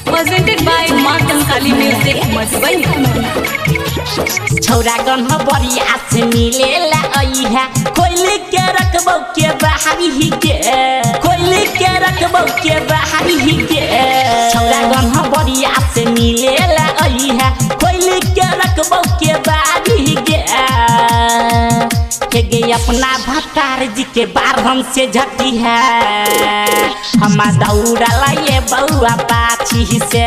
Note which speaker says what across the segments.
Speaker 1: Presented by Matan Kali Music Madhubani.
Speaker 2: छौरा गन्ह बरिया से मिलेला अइहा कोइली के रखबौ के बाहरी ही के कोइली के रखबौ के बाहरी ही के छौरा गन्ह बरिया से मिलेला अइहा कोइली के रखबौ के बाहरी ही के गे अपना भतार जी के बार हमसे झटी है हम दौड़ला ये बउआ पाछी से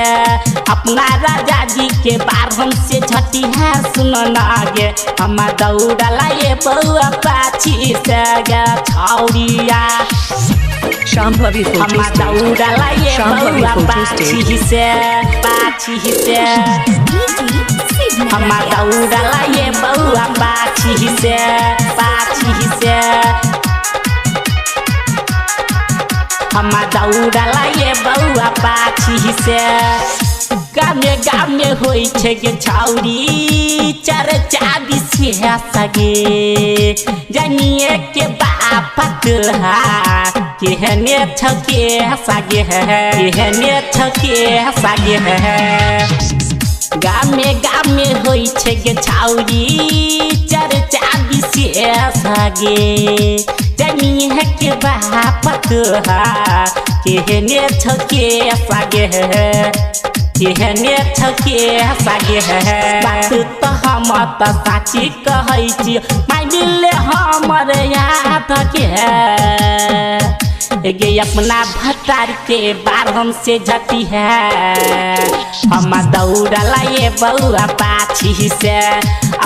Speaker 2: अपना राजा जी के बार हमसे झटी है सुनो ना गे हम दौड़ला ये बउआ पाछी से गे छौरिया
Speaker 3: Shambhavi
Speaker 2: हम
Speaker 3: Photo State.
Speaker 2: दौड़ला ये बउआ पाछी से हम दौड़ला ये बउआ पाछी से हम दौड़ला ये बउआ पाछी से गामे गामे होई छे गे छौरी चर्चा विशेष गे जानिए के बाप तुहा केहने छके सागे केहने छके सागे गामे गामे होई छे गे छौरी चर्चा विशेष गे जानिए के बाप तुहा केहने छके सागे केहने छके सागे बात तो हम तो साची कहै छी मानिले हमर याद के गे अपना भतार के बार हमसे झटी है हम दौड़ला ये बउआ पाछी से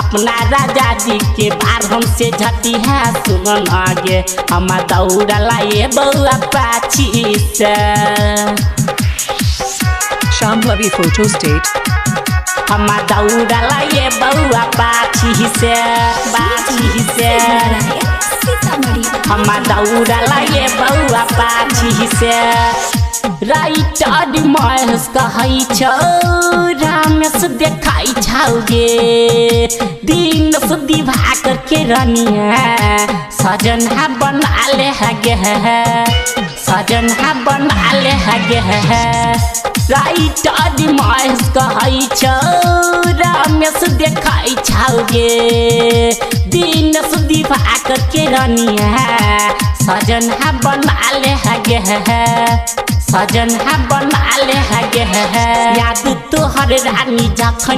Speaker 2: अपना राजा जी के बार हमसे झटी है सुनो ना गे हम दौड़ला ये बउआ पाछी से
Speaker 3: Shambhavi Photo State.
Speaker 2: हम दौड़ला ये बउआ पाछी से हम दौड़ला ये बउआ पाछी से राइटर महेश कहै छौ रामेश देखाइ छौ गे दिन से दिवाकर के रनिया सजन है बना ले गे सजन है बना ले गे राइटर महेश कहै छौ रामेश देखाइ छौ गे दिन से दिवाकर के रनिया सजन है बना ले गे सजन है बना ले गे याद तोहर रानी जखन